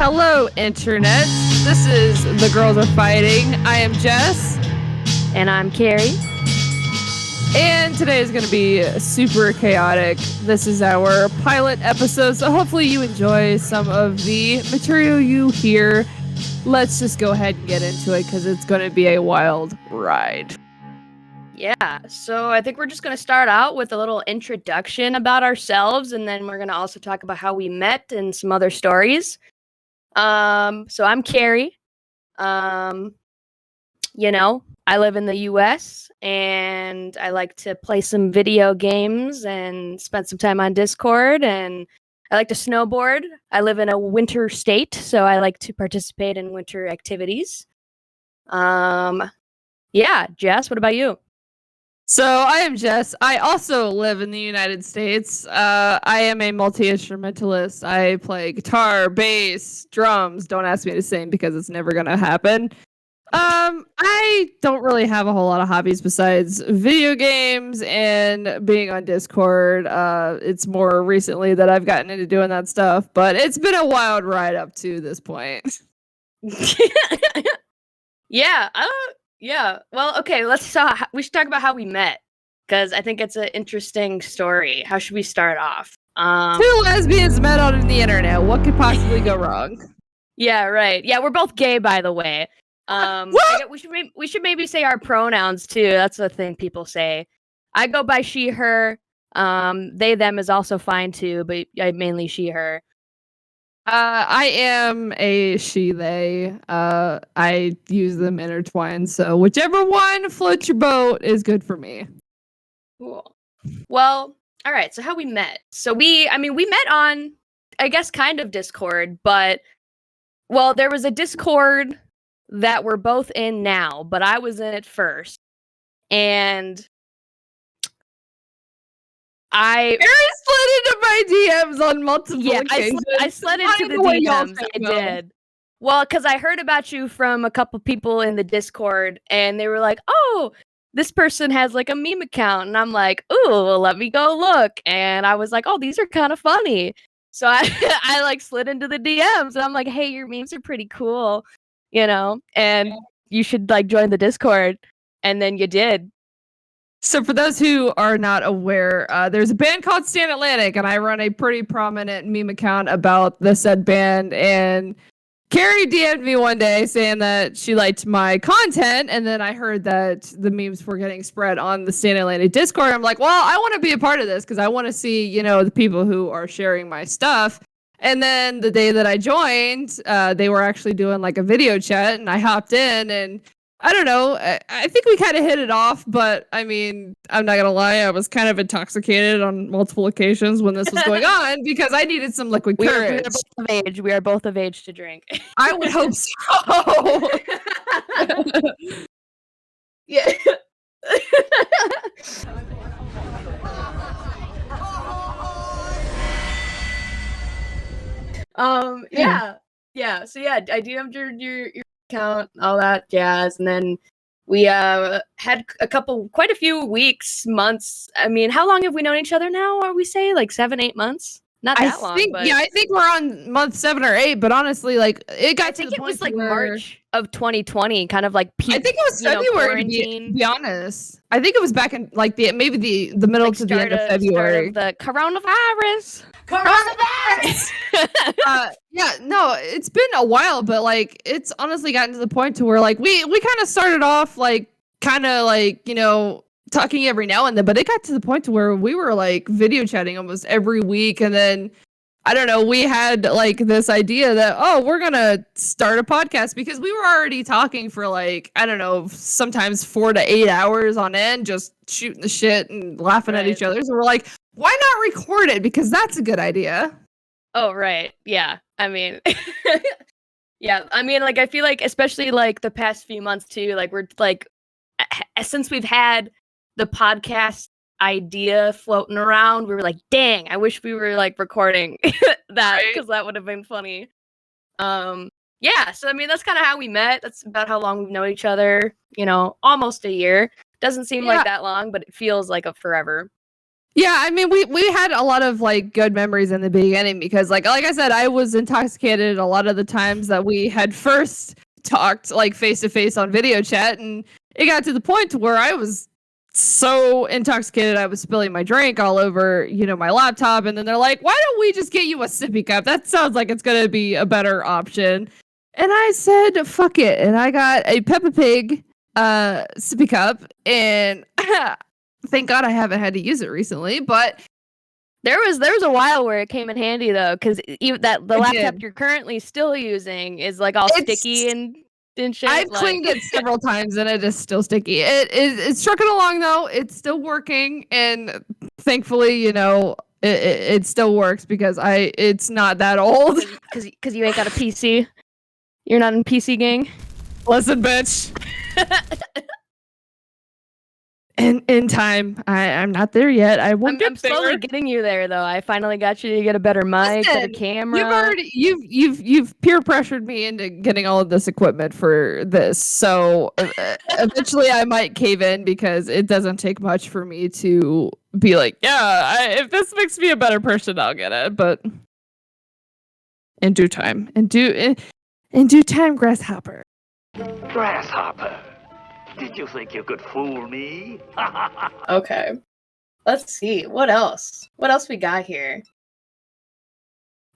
Hello, Internet. This is The Girls Are Fighting. I am Jess. And I'm Carrie. And today is going to be super chaotic. This is our pilot episode, so hopefully you enjoy some of the material you hear. Let's just go ahead and get into it because it's going to be a wild ride. Yeah, so I think we're just going to start out with a little introduction about ourselves, and then we're going to also talk about how we met and some other stories. So I'm Carrie. I live in the US and I like to play some video games and spend some time on Discord, and I like to snowboard. I live in a winter state, so I like to participate in winter activities. Jess, what about you? So I am Jess. I also live in the United States. I am a multi-instrumentalist. I play guitar, bass, drums. Don't ask me to sing because it's never going to happen. I don't really have a whole lot of hobbies besides video games and being on Discord. It's more recently that I've gotten into doing that stuff, but it's been a wild ride up to this point. Yeah. Well, okay, we should talk about how we met, because I think it's an interesting story. How should we start off? Two lesbians met on the internet. What could possibly go wrong? Yeah, right. Yeah, we're both gay, by the way. We should maybe say our pronouns too. That's the thing people say. I go by she, her. They, them is also fine too, but I mainly she, her. I am a she, they. I use them intertwined, so whichever one floats your boat is good for me. Cool. Well, all right, so how we met. So we met on, I guess, kind of Discord, but, well, there was a Discord that we're both in now, but I was in it first. And I slid into my DMs on multiple occasions. I slid into the DMs. I did. Well, because I heard about you from a couple people in the Discord, and they were like, "Oh, this person has like a meme account," and I'm like, "Ooh, let me go look." And I was like, "Oh, these are kind of funny." So I like slid into the DMs, and I'm like, "Hey, your memes are pretty cool, and you should like join the Discord." And then you did. So for those who are not aware, there's a band called Stand Atlantic, and I run a pretty prominent meme account about the said band. And Carrie DM'd me one day saying that she liked my content, and then I heard that the memes were getting spread on the Stand Atlantic Discord. I'm like, well, I want to be a part of this because I want to see, the people who are sharing my stuff. And then the day that I joined, they were actually doing like a video chat, and I hopped in, and I don't know. I think we kind of hit it off, but I mean, I'm not going to lie. I was kind of intoxicated on multiple occasions when this was going on because I needed some liquid courage. We are both of age to drink. I would hope so. Yeah. Yeah. So yeah, I DM'd your account, all that jazz, and then we had quite a few weeks, months. I mean, how long have we known each other now? Are we say like 7-8 months? Not that long. Yeah, I think we're on month 7 or 8. But honestly, like it got to the point. I think it was like March of 2020, kind of like peak. I think it was February. To be honest, I think it was back in like the middle like to the end of February. Of the coronavirus. Yeah, no, it's been a while, but like it's honestly gotten to the point to where like we kind of started off like kind of like talking every now and then, but it got to the point to where we were like video chatting almost every week. And then I don't know, we had like this idea that, we're gonna start a podcast, because we were already talking for like, I don't know, sometimes 4 to 8 hours on end, just shooting the shit and laughing at each other. So we're like, why not record it? Because that's a good idea. Oh, right. Yeah. I mean, yeah. I mean, like, I feel like, especially like the past few months too, like we're like, since we've had the podcast idea floating around, we were like, dang, I wish we were like recording that, because that would have been funny. Yeah. So, I mean, that's kind of how we met. That's about how long we've known each other, almost a year. Doesn't seem like that long, but it feels like a forever. Yeah, I mean, we had a lot of like good memories in the beginning because like I said, I was intoxicated a lot of the times that we had first talked like face to face on video chat, and it got to the point where I was so intoxicated I was spilling my drink all over, my laptop, and then they're like, "Why don't we just get you a sippy cup? That sounds like it's gonna be a better option." And I said, "Fuck it," and I got a Peppa Pig sippy cup, and thank God I haven't had to use it recently, but there was a while where it came in handy though, because the laptop did. you're currently still using is like all sticky and shit. I've cleaned it several times and it is still sticky. It's trucking along though. It's still working, and thankfully, it still works because it's not that old. Because you ain't got a PC. You're not in PC gang. Listen, bitch. In time, I'm not there yet. I'm slowly getting you there, though. I finally got you to get a better mic, better camera. You've peer pressured me into getting all of this equipment for this. So eventually, I might cave in because it doesn't take much for me to be like, yeah, if this makes me a better person, I'll get it. But in due time, in due time, grasshopper. Grasshopper. Did you think you could fool me? Okay. Let's see. What else? What else we got here?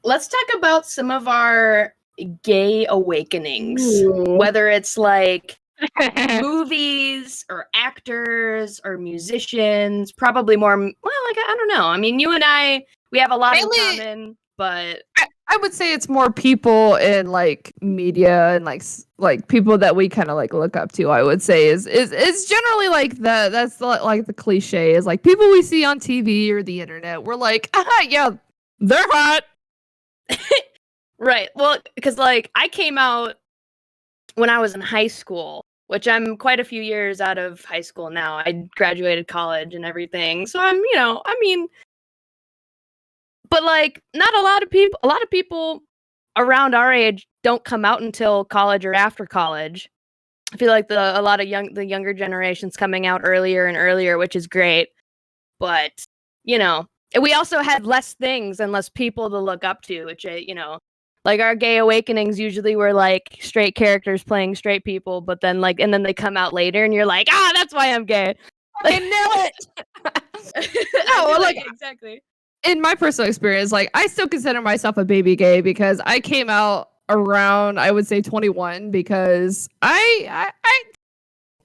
Let's talk about some of our gay awakenings. Ooh. Whether it's like movies or actors or musicians. Probably more, well, like, I don't know. I mean, you and I, we have a lot in common, but I would say it's more people in like media and like people that we kind of like look up to. I would say is generally like that's like the cliche is like people we see on TV or the internet. We're like, yeah, they're hot. Right. Well, because like I came out when I was in high school, which I'm quite a few years out of high school now. I graduated college and everything, so I'm, but like not a lot of people around our age don't come out until college or after college. I feel like a lot of the younger generations coming out earlier and earlier, which is great. But, we also had less things and less people to look up to, which, like our gay awakenings usually were like straight characters playing straight people, but then and then they come out later and you're like, that's why I'm gay. I know it. No, like exactly. In my personal experience, like I still consider myself a baby gay because I came out around, I would say 21, because I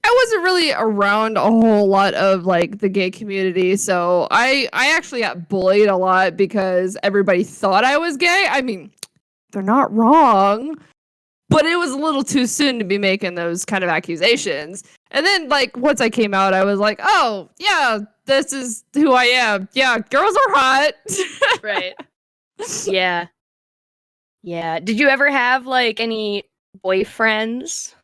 wasn't really around a whole lot of like the gay community. So I actually got bullied a lot because everybody thought I was gay. I mean, they're not wrong, but it was a little too soon to be making those kind of accusations. And then like once I came out, I was like, oh yeah, this is who I am. Yeah, girls are hot. Right. Yeah. Yeah. Did you ever have like any boyfriends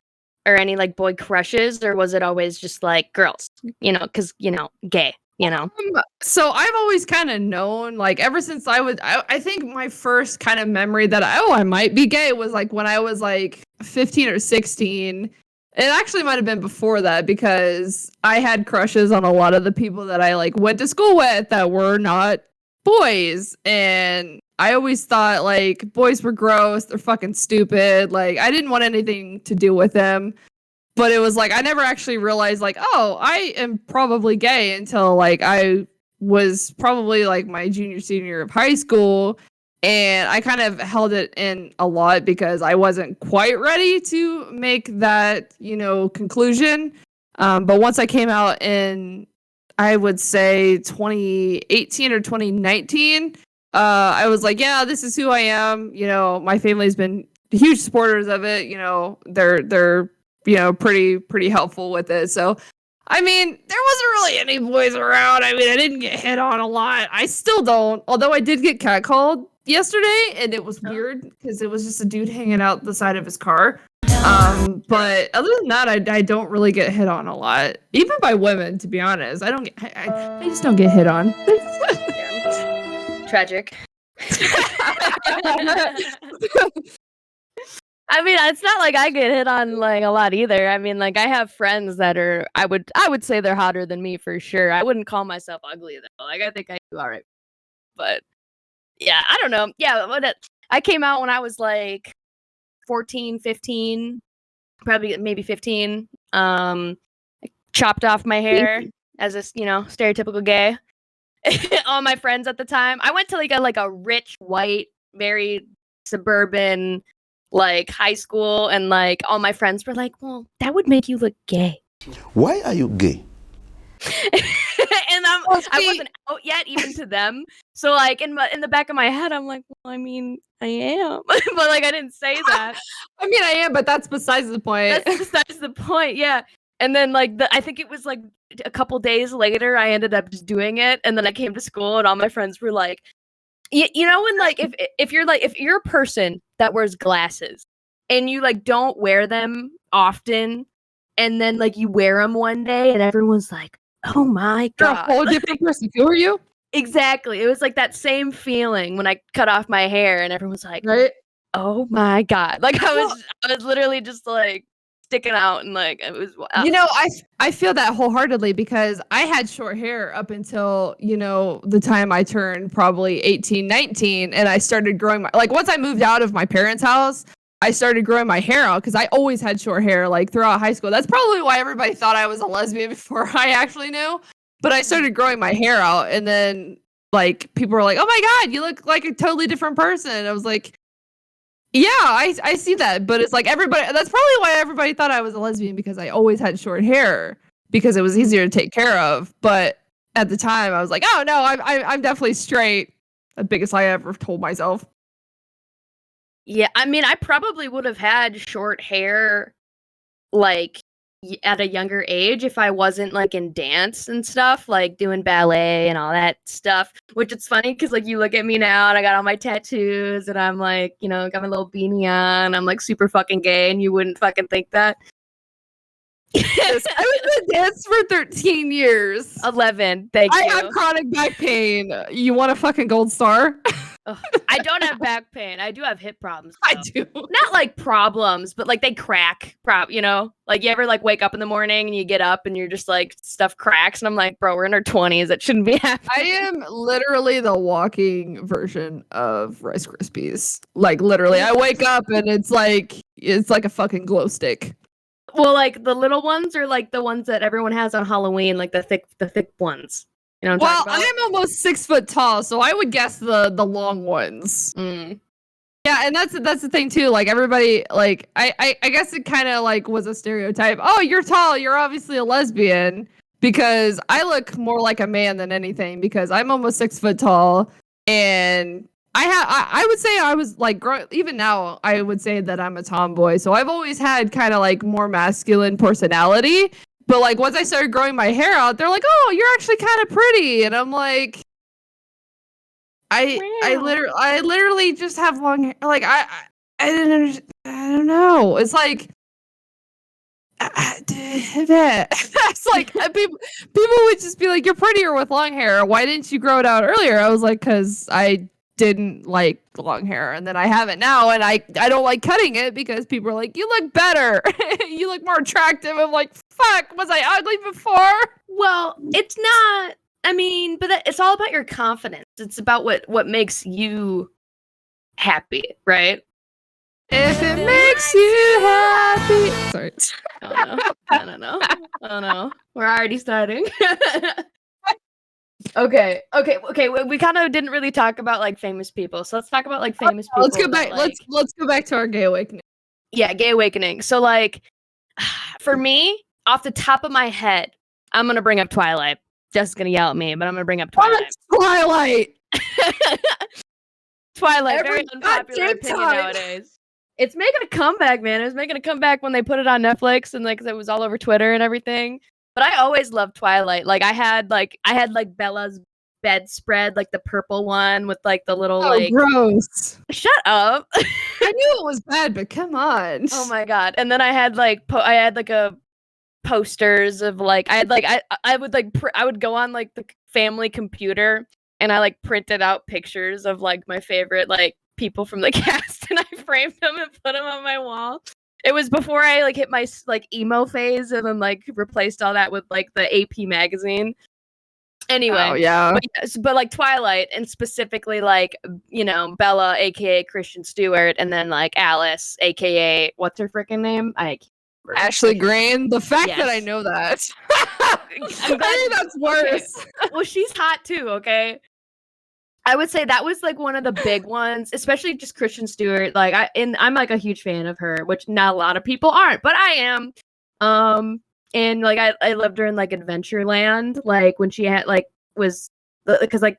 or any like boy crushes, or was it always just like girls, because, gay, So I've always kind of known, like ever since I think my first kind of memory that I might be gay was like when I was like 15 or 16. It actually might have been before that because I had crushes on a lot of the people that I like went to school with that were not boys. And I always thought like boys were gross. They're fucking stupid. Like I didn't want anything to do with them. But it was like, I never actually realized like, oh, I am probably gay until like I was probably like my senior year of high school. And I kind of held it in a lot because I wasn't quite ready to make that, conclusion. But once I came out in, I would say 2018 or 2019, I was like, yeah, this is who I am. My family's been huge supporters of it. They're pretty helpful with it. So, I mean, there wasn't really any boys around. I mean, I didn't get hit on a lot. I still don't. Although I did get catcalled yesterday, and it was weird because it was just a dude hanging out the side of his car. But other than that, I don't really get hit on a lot, even by women. To be honest, I just don't get hit on. Tragic. I mean, it's not like I get hit on like a lot either. I mean, like I have friends that are I would say they're hotter than me for sure. I wouldn't call myself ugly though. Like I think I do all right. But yeah, I don't know. Yeah, I came out when I was like 14, 15, probably maybe 15. I chopped off my hair as a, stereotypical gay. All my friends at the time. I went to like a rich white, very suburban like high school, and like all my friends were like, "Well, that would make you look gay." Why are you gay? And I wasn't out yet, even to them. So like in the back of my head, I'm like, "Well, I mean, I am," but like I didn't say that. I mean, I am, but that's besides the point. That's besides the point. Yeah. And then like I think it was like a couple days later, I ended up just doing it, and then I came to school, and all my friends were like, you know, when like if you're a person that wears glasses and you like don't wear them often, and then like you wear them one day, and everyone's like, "Oh my You're a god!" whole different person. Who are you? Exactly. It was like that same feeling when I cut off my hair, and everyone's like, Right? "Oh my god!" Like I was literally just like sticking out, and like it was. You know, I feel that wholeheartedly because I had short hair up until, the time I turned probably 18, 19, and I started growing like once I moved out of my parents' house, I started growing my hair out because I always had short hair like throughout high school. That's probably why everybody thought I was a lesbian before I actually knew. But I started growing my hair out, and then like people were like, "Oh my god, you look like a totally different person." I was like, yeah, I see that, but it's like everybody. That's probably why everybody thought I was a lesbian because I always had short hair because it was easier to take care of. But at the time, I was like, oh no, I'm definitely straight. The biggest lie I ever told myself. Yeah, I mean, I probably would have had short hair like at a younger age if I wasn't like in dance and stuff, like doing ballet and all that stuff. Which it's funny because like you look at me now and I got all my tattoos and I'm like, got my little beanie on. I'm like super fucking gay, and you wouldn't fucking think that. Yes, I was in dance for 13 years. 11. Thank you. I have chronic back pain. You want a fucking gold star? I don't have back pain. I do have hip problems. I though. do. Not like problems, but like they crack. Like you ever like wake up in the morning and you get up and you're just like stuff cracks, and I'm like, bro, we're in our 20s. It shouldn't be happening. I am literally the walking version of Rice Krispies. Like literally, I wake up and it's like a fucking glow stick. Well, like the little ones or like the ones that everyone has on Halloween, like the thick ones. You know what I'm talking about? I'm almost 6 foot tall, so I would guess the long ones. Mm. Yeah, and that's the thing too. Like everybody, like I guess it kind of like was a stereotype. Oh, you're tall. You're obviously a lesbian because I look more like a man than anything because I'm almost 6 foot tall, and I would say I was like even now I would say that I'm a tomboy. So I've always had kind of like more masculine personality. But like once I started growing my hair out, they're like, "Oh, you're actually kind of pretty," and I'm like, I literally just have long hair. Like I didn't understand. I don't know. It's like it's like people would just be like, "You're prettier with long hair. Why didn't you grow it out earlier?" I was like, "Cause I didn't like long hair, and then I have it now, and I don't like cutting it because people are like, you look better, you look more attractive." I'm like, fuck, was I ugly before? Well, it's not. I mean, but it's all about your confidence. It's about what makes you happy, right? If it makes you happy. Sorry. Oh no. We're already starting. Okay. We kind of didn't really talk about like famous people, so let's talk about like famous people. Let's go back. Let's go back to our gay awakening. Yeah, gay awakening. So like, for me, off the top of my head, I'm gonna bring up Twilight. Jess is gonna yell at me, but I'm gonna bring up Twilight. Twilight. Twilight, very unpopular opinion nowadays. It's making a comeback, man. It was making a comeback when they put it on Netflix and like it was all over Twitter and everything. But I always loved Twilight. Like I had Bella's bedspread, like the purple one with like the little like gross. Shut up. I knew it was bad, but come on. Oh my god. And then I had like a posters of like I would go on like the family computer and I like printed out pictures of like my favorite like people from the cast, and I framed them and put them on my wall. It was before I like hit my like emo phase, and then like replaced all that with like the AP magazine. Anyway, Oh yeah. but like Twilight, and specifically like, you know, Bella, aka Kristen Stewart, and then like Alice, aka what's her freaking name? Ashley Greene. The fact that I Yes. know that, I'm glad I think that's worse. Okay. Well, she's hot too. Okay, I would say that was like one of the big ones, especially just Kristen Stewart. Like I'm like a huge fan of her, which not a lot of people aren't, but I am. And like I loved her in like Adventureland, like when she had like was because like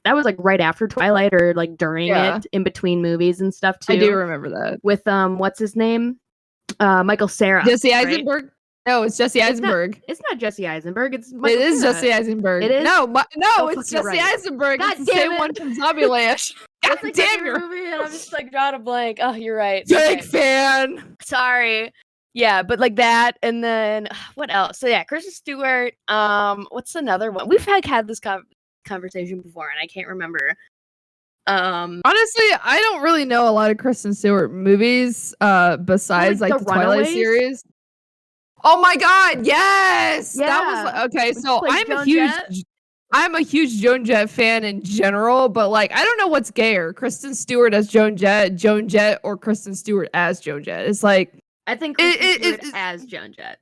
that was like right after Twilight or like during it, in between movies and stuff too. I do remember that With what's his name? Michael Cera. Jesse right? Eisenberg. No, it's Jesse Eisenberg. It's not Jesse Eisenberg. It's Michael It is Cera. Jesse Eisenberg. It is? No, no, Oh, it's fuck, you're Jesse right. Eisenberg. God It's the damn same it. one from Zombieland. God That's like damn my you, favorite movie, and I'm just like drawing a blank. Oh, you're right. big Okay. fan. Sorry. Yeah, but like that, and then what else? So yeah, Kristen Stewart. What's another one? We've had this conversation before, and I can't remember. Honestly, I don't really know a lot of Kristen Stewart movies besides like like The the Twilight Runaways? series. Oh my god, yes! Yeah. That was okay, When she so played Joan I'm a huge Joan Jett fan in general, but like I don't know what's gayer, Kristen Stewart as Joan Jett, or Kristen Stewart as Joan Jett. It's like I think Kristen Stewart as Joan Jett.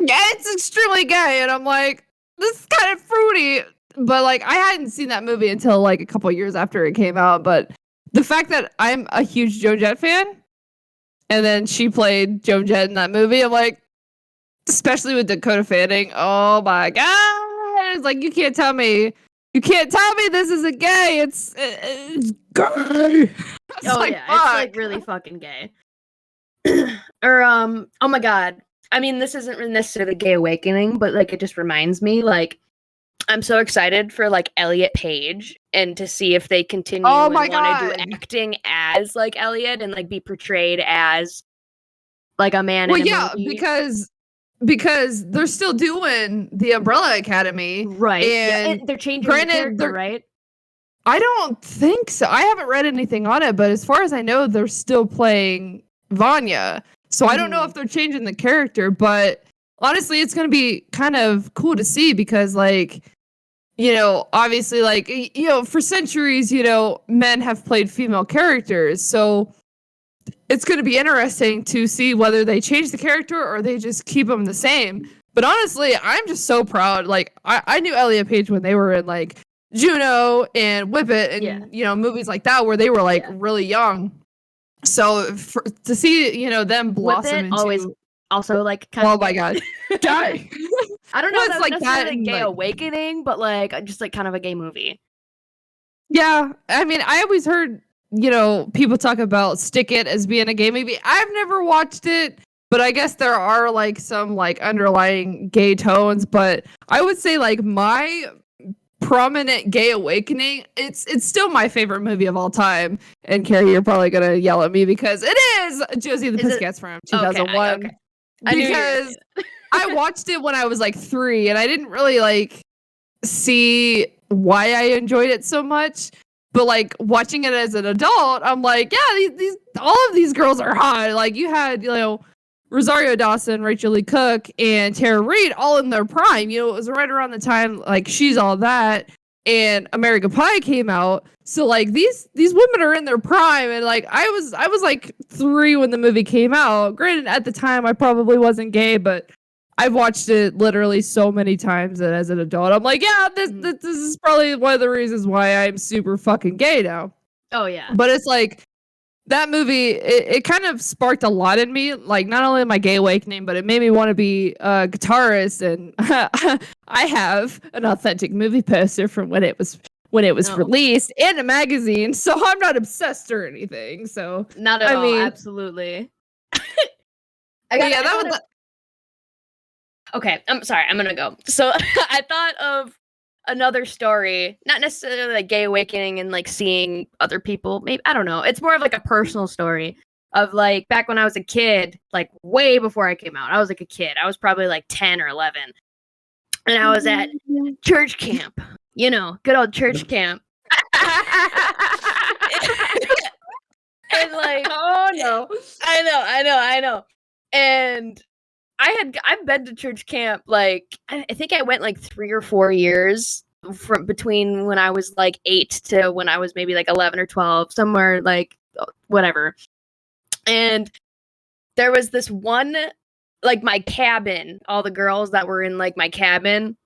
yeah, it's extremely gay, and I'm like, this is kind of fruity. But like I hadn't seen that movie until like a couple years after it came out. But the fact that I'm a huge Joan Jett fan, and then she played Joan Jett in that movie, I'm like, especially with Dakota Fanning, oh my god! It's like you can't tell me this isn't gay. It's gay. It's Oh like, yeah, it's fuck. like really fucking gay. Or oh my god. I mean, this isn't necessarily gay awakening, but like it just reminds me, like I'm so excited for like Elliot Page and to see if they continue Oh and my want to God. do acting as like Elliot and like be portrayed as like a man Well, in a yeah, movie. because they're still doing the Umbrella Academy, Right. Yeah, And they're changing granted, the character, they're- right? I don't think so. I haven't read anything on it, but as far as I know, they're still playing Vanya. So I don't know if they're changing the character, but honestly, it's going to be kind of cool to see because, like, you know, obviously, like, you know, for centuries, you know, men have played female characters. So it's going to be interesting to see whether they change the character or they just keep them the same. But honestly, I'm just so proud. Like, I knew Elliot Page when they were in, like, Juno and Whip It and, you know, movies like that where they were, like, really young. So to see, you know, them blossom into... always also, like, kind oh of... my god. Guy! I don't know if Well, that's like necessarily that and, gay like- awakening, but, like, just, like, kind of a gay movie. Yeah, I mean, I always heard, you know, people talk about Stick It as being a gay movie. I've never watched it, but I guess there are, like, some, like, underlying gay tones. But I would say, like, my prominent gay awakening, it's still my favorite movie of all time. And Carrie, you're probably gonna yell at me because it is Josie and the Pussycats from 2001. Okay. I knew you were gonna Because I watched it when I was like 3 and I didn't really like see why I enjoyed it so much. But like watching it as an adult, I'm like, yeah, these all of these girls are hot. Like you had, you know, Rosario Dawson, Rachel Lee Cook, and Tara Reid all in their prime. You know, it was right around the time like She's All That and American Pie came out. So like these women are in their prime, and like I was like 3 when the movie came out. Granted, at the time I probably wasn't gay, but I've watched it literally so many times that as an adult, I'm like, yeah, this is probably one of the reasons why I'm super fucking gay now. Oh, yeah. But it's like that movie, it kind of sparked a lot in me. Like not only my gay awakening, but it made me want to be a guitarist. And I have an authentic movie poster from when it was released in a magazine. So I'm not obsessed or anything. So Not at all, absolutely. Okay, I'm sorry, I'm gonna go. So I thought of another story, not necessarily like gay awakening and like seeing other people. Maybe I don't know. It's more of like a personal story of like back when I was a kid, like way before I came out. I was like a kid. I was probably like 10 or 11, and I was at church camp. You know, good old church camp. And like, oh no. I know. And I've been to church camp like I think I went like 3 or 4 years from between when I was like 8 to when I was maybe like 11 or 12, somewhere like whatever. And there was this one, like my cabin, all the girls that were in like my cabin,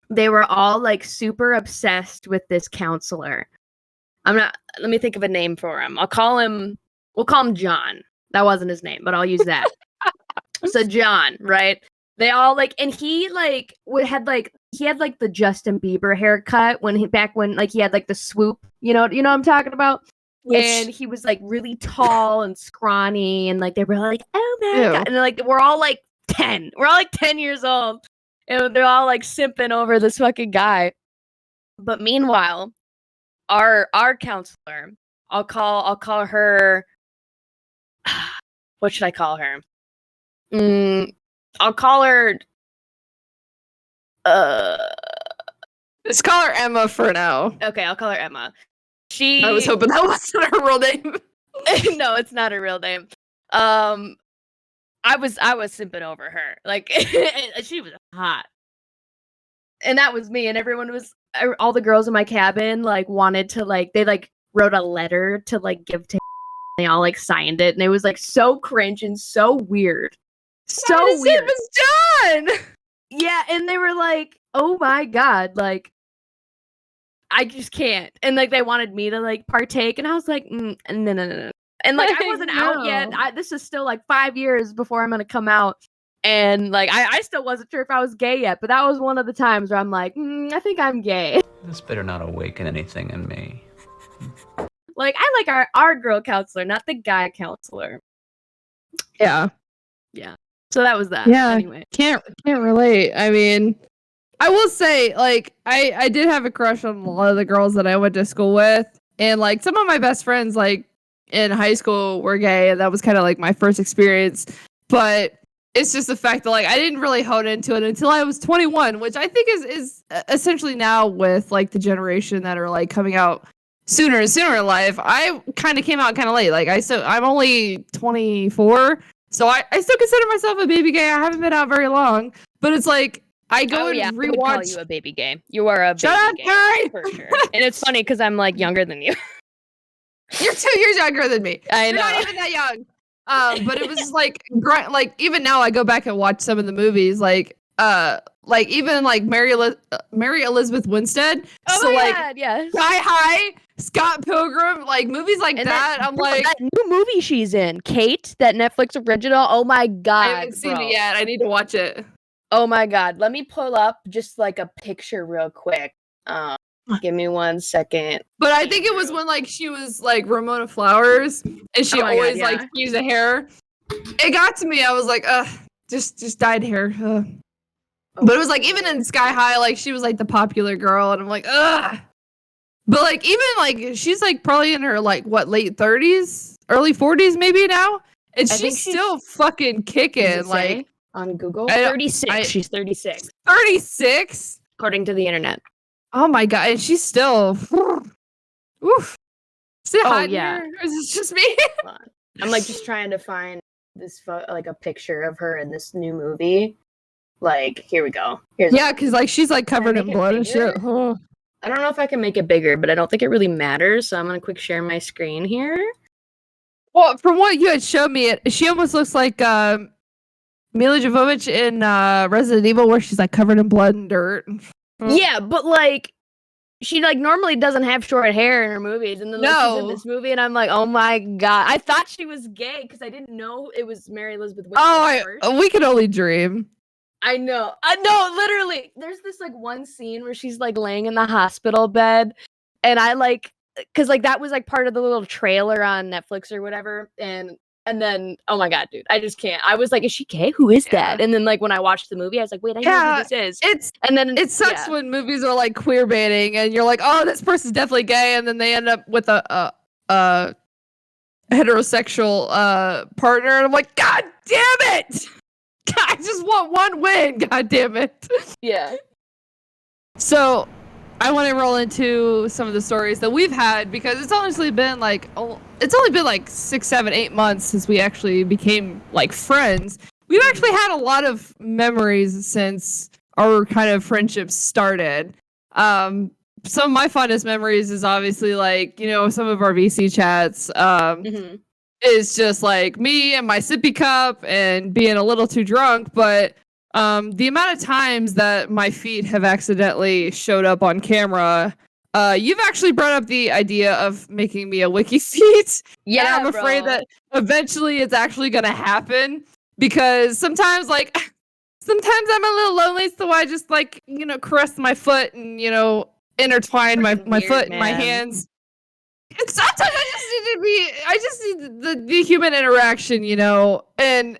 they were all like super obsessed with this counselor. Let me think of a name for him. We'll call him John. That wasn't his name, but I'll use that. So John, right? They all like, and he like had like the Justin Bieber haircut when he had like the swoop, you know what I'm talking about? And he was like really tall and scrawny, and like they were like, oh my god, and like we're all like 10. We're all like 10 years old, and they're all like simping over this fucking guy. But meanwhile, our counselor, I'll call her. What should I call her? I'll call her. Let's call her Emma for now. Okay, I'll call her Emma. I was hoping that wasn't her real name. No, it's not her real name. I was simping over her. Like she was hot. And that was me, and everyone was all the girls in my cabin like wanted to like they like wrote a letter to like give to they all like signed it, and it was like so cringe and so weird. So weird. It was done. Yeah, and they were like, "Oh my god, like I just can't." And like they wanted me to like partake, and I was like, no. And like I wasn't out yet. This is still like 5 years before I'm gonna come out, and like I still wasn't sure if I was gay yet. But that was one of the times where I'm like, I think I'm gay. This better not awaken anything in me. Like I like our girl counselor, not the guy counselor. Yeah. So that was that. Yeah. Anyway, Can't relate. I mean, I will say, like, I did have a crush on a lot of the girls that I went to school with, and like some of my best friends, like in high school, were gay, and that was kind of like my first experience. But it's just the fact that like I didn't really hone into it until I was 21, which I think is essentially now with like the generation that are like coming out sooner and sooner in life. I kind of came out kind of late. Like I'm only 24. So I still consider myself a baby gay. I haven't been out very long, but it's like I go and I would rewatch. call you a baby gay. You are a Shut up, baby gay for sure. And it's funny because I'm like younger than you. You're 2 years younger than me. I know. You're not even that young. But it was just like even now I go back and watch some of the movies, like even like Mary Elizabeth Winstead. Oh so my like God, yes. Sky High, Scott Pilgrim, like movies like And that. I'm like, that new movie she's in, Kate, that Netflix original. Oh my God, I haven't seen it yet. I need to watch it. Oh my God, let me pull up just like a picture real quick. Give me 1 second. But I think it was when like she was like Ramona Flowers, and she always like used the hair. It got to me. I was like, just dyed hair. But it was like even in Sky High, like she was like the popular girl, and I'm like, ugh. But like even like she's like probably in her like what late 30s, early 40s maybe now, and she's still fucking kicking. Like on Google, 36. She's 36. 36 according to the internet. Oh my God, and she's still. Oof. Is it hot yeah. in here? Or is this just me? I'm like just trying to find this like a picture of her in this new movie. Like, here we go. Yeah, because like she's like covered in blood and shit. Oh. I don't know if I can make it bigger, but I don't think it really matters. So I'm gonna quick share my screen here. Well, from what you had showed me, she almost looks like Mila Jovovich in Resident Evil, where she's like covered in blood and dirt. Yeah, but like she like normally doesn't have short hair in her movies, and then like, she's in this movie, and I'm like, oh my God, I thought she was gay because I didn't know it was Mary Elizabeth Winstead. We could only dream. I know, literally. There's this like one scene where she's like laying in the hospital bed, and I like because like that was like part of the little trailer on Netflix or whatever, and then oh my God, dude, I just can't. I was like, is she gay? Who is that? And then like when I watched the movie, I was like, wait, I know who this is. It sucks when movies are like queer baiting, and you're like, oh, this person's definitely gay, and then they end up with a heterosexual partner, and I'm like, God damn it! I just want one win. God damn it. Yeah. So, I want to roll into some of the stories that we've had because it's honestly been like 6, 7, 8 months since we actually became like friends. We've actually had a lot of memories since our kind of friendship started. Some of my fondest memories is obviously like, some of our VC chats. Is just like me and my sippy cup and being a little too drunk, but the amount of times that my feet have accidentally showed up on camera, you've actually brought up the idea of making me a wiki feet. Yeah, and I'm afraid that eventually it's actually going to happen because sometimes I'm a little lonely, so I just like, caress my foot and, intertwine my foot in my hands. Sometimes I just need the human interaction, and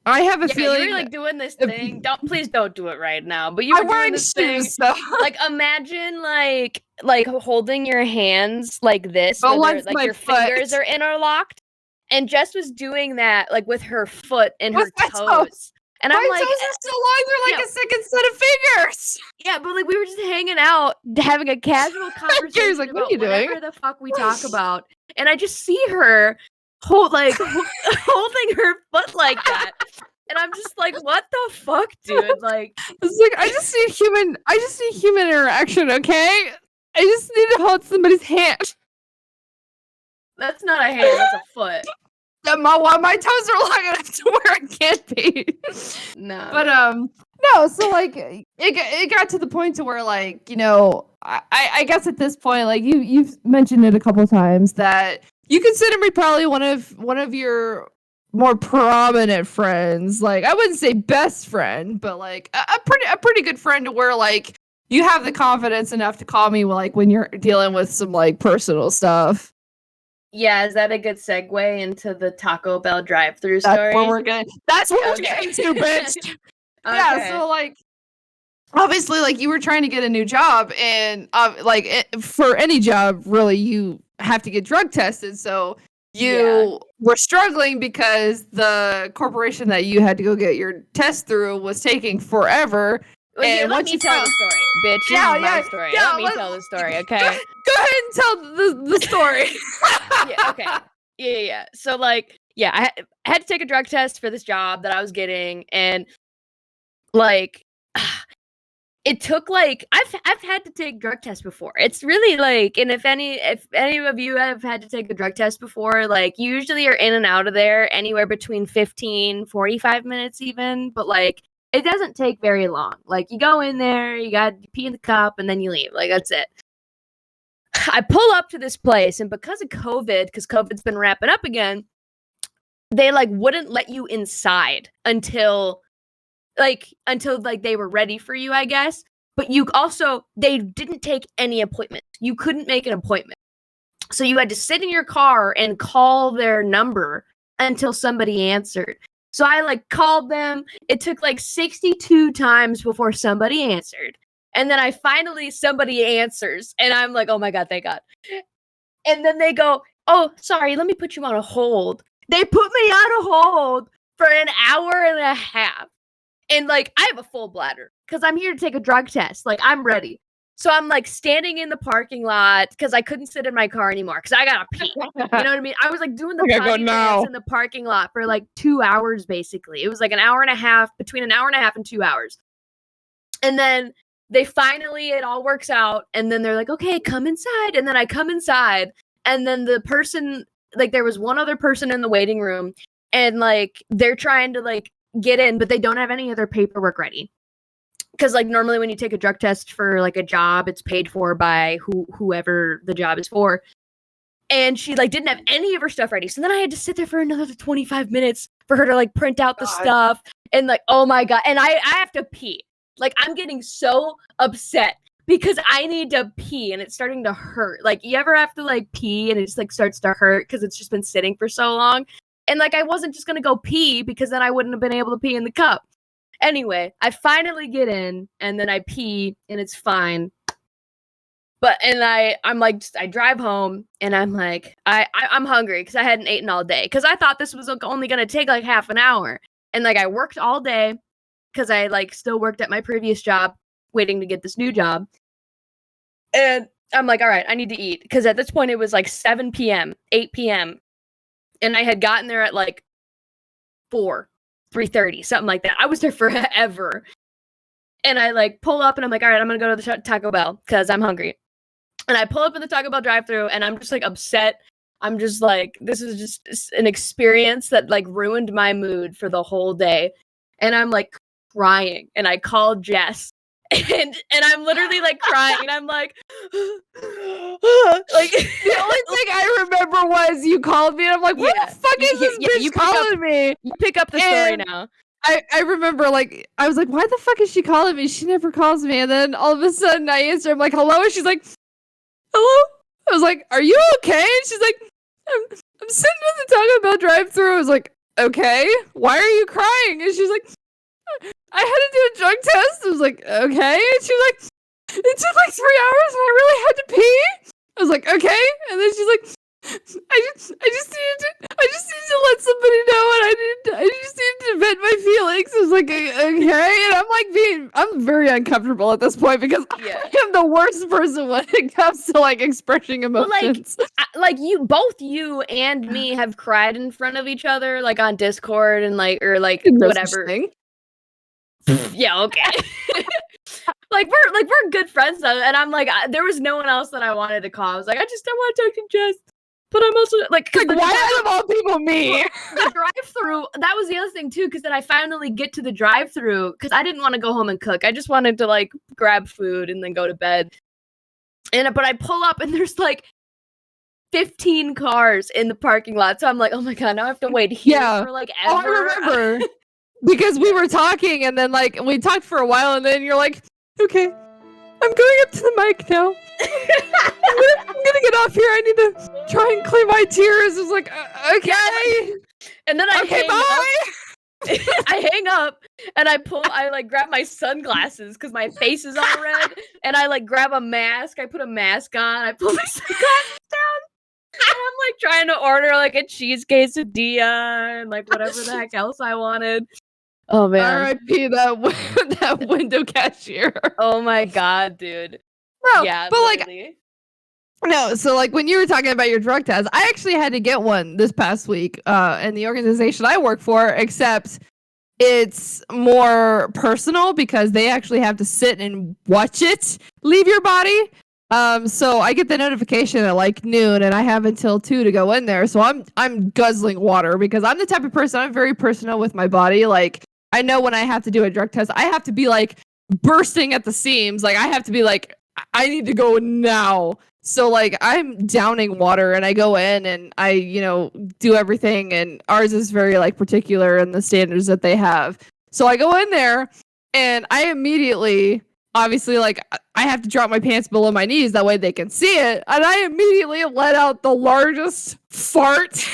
I have a feeling you're like doing this thing. Please don't do it right now. But you were doing this thing. So. Like imagine like holding your hands like this, but where your fingers are interlocked. And Jess was doing that like with her foot and her toes. And my I'm like, toes are so long, they're like a second set of fingers. Yeah, but like we were just hanging out, having a casual conversation like, about what are you doing? whatever the fuck we talk about. And I just see her holding her foot like that. And I'm just like, what the fuck, dude? Like, it's like I just need human interaction, okay? I just need to hold somebody's hand. That's not a hand, that's a foot. My toes are long enough to where I can't be. No. But no, so like it got to the point to where like, I guess at this point, like you've mentioned it a couple times that you consider me probably one of your more prominent friends. Like I wouldn't say best friend, but like a pretty good friend to where like you have the confidence enough to call me like when you're dealing with some like personal stuff. Yeah, is that a good segue into the Taco Bell drive-thru story? That's what we're getting to, bitch. Okay. Yeah, so like obviously like you were trying to get a new job and for any job really you have to get drug tested. So you were struggling because the corporation that you had to go get your test through was taking forever. Well, and let me tell the story, bitch. This is my story. Let me tell the story, okay? Go ahead and tell the story. Yeah, okay. Yeah. So, like, I had to take a drug test for this job that I was getting, and, like, it took, like, I've had to take drug tests before. It's really, like, and if any of you have had to take a drug test before, like, you usually are in and out of there anywhere between 15, 45 minutes even, but, like, it doesn't take very long. Like, you go in there, you got to pee in the cup, and then you leave. Like, that's it. I pull up to this place, and because of COVID, because COVID's been wrapping up again, they, like, wouldn't let you inside until they were ready for you, I guess. But they didn't take any appointments. You couldn't make an appointment. So you had to sit in your car and call their number until somebody answered. So I like called them. It took like 62 times before somebody answered. And then somebody answers. And I'm like, oh my God, thank God. And then they go, oh, sorry, let me put you on a hold. They put me on a hold for an hour and a half. And like, I have a full bladder because I'm here to take a drug test. Like, I'm ready. So I'm like standing in the parking lot because I couldn't sit in my car anymore because I gotta pee. You know what I mean? I was like doing the potty dance in the parking lot for like 2 hours basically. It was like an hour and a half, between an hour and a half and 2 hours. And then it all works out. And then they're like, okay, come inside. And then I come inside. And then the person, like there was one other person in the waiting room and like they're trying to like get in, but they don't have any of their paperwork ready. Because like normally when you take a drug test for like a job, it's paid for by whoever the job is for. And she like didn't have any of her stuff ready. So then I had to sit there for another 25 minutes for her to like print out the stuff. And like, oh my God. And I have to pee. Like I'm getting so upset because I need to pee and it's starting to hurt. Like you ever have to like pee and it just like starts to hurt because it's just been sitting for so long. And like I wasn't just going to go pee because then I wouldn't have been able to pee in the cup. Anyway, I finally get in and then I pee and it's fine. But I'm like, I drive home and I'm like, I'm hungry because I hadn't eaten all day because I thought this was only going to take like half an hour. And like I worked all day because I like still worked at my previous job waiting to get this new job. And I'm like, all right, I need to eat. Because at this point, it was like 7 p.m., 8 p.m. And I had gotten there at like 3:30, something like that. I was there forever. And I like pull up and I'm like, all right, I'm going to go to the Taco Bell because I'm hungry. And I pull up in the Taco Bell drive-thru and I'm just like upset. I'm just like, this is just an experience that like ruined my mood for the whole day. And I'm like crying. And I called Jess. And I'm literally like crying, and I'm like, like the only thing I remember was you called me, and I'm like, what the fuck is this bitch calling me? You pick up the story now. I remember, like, I was like, why the fuck is she calling me? She never calls me. And then all of a sudden I answer, I'm like, hello? And she's like, hello? I was like, are you okay? And she's like, I'm sitting at the Taco Bell drive-thru. I was like, okay, why are you crying? And she's like, I had to do a drug test. I was like, okay. And she was like, it took like 3 hours and I really had to pee. I was like, okay. And then she's like, I just needed to let somebody know, and I just needed to vent my feelings. I was like, okay. And I'm very uncomfortable at this point because I am the worst person when it comes to like expressing emotions. Well, like you and me have cried in front of each other, like on Discord and like whatever. Yeah, okay. like we're good friends though, and I'm like, there was no one else that I wanted to call. I was like, I just don't want to talk to Jess, but I'm also like why out of all people me? The drive-through. That was the other thing too, because then I finally get to the drive-through because I didn't want to go home and cook. I just wanted to like grab food and then go to bed. But I pull up and there's like 15 cars in the parking lot, so I'm like, oh my god, now I have to wait here for like ever. I remember. Because we were talking, and then, like, we talked for a while, and then you're like, okay, I'm going up to the mic now. I'm gonna get off here. I need to try and clean my tears. I was like, okay. And then I hang up, and I like grab my sunglasses because my face is all red, and I like grab a mask. I put a mask on. I pull my sunglasses down. And I'm like trying to order like a cheese quesadilla and like whatever the heck else I wanted. Oh man. R.I.P. that window cashier. Oh my god, dude. No, yeah, but literally. No, so like when you were talking about your drug test, I actually had to get one this past week in the organization I work for, except it's more personal because they actually have to sit and watch it leave your body. So I get the notification at like noon, and I have until 2 to go in there. So I'm guzzling water because I'm the type of person, I'm very personal with my body. Like I know when I have to do a drug test, I have to be like bursting at the seams. Like I have to be like, I need to go now. So like I'm downing water, and I go in and I, do everything. And ours is very like particular in the standards that they have. So I go in there, and I immediately, obviously, like, I have to drop my pants below my knees, that way they can see it. And I immediately let out the largest fart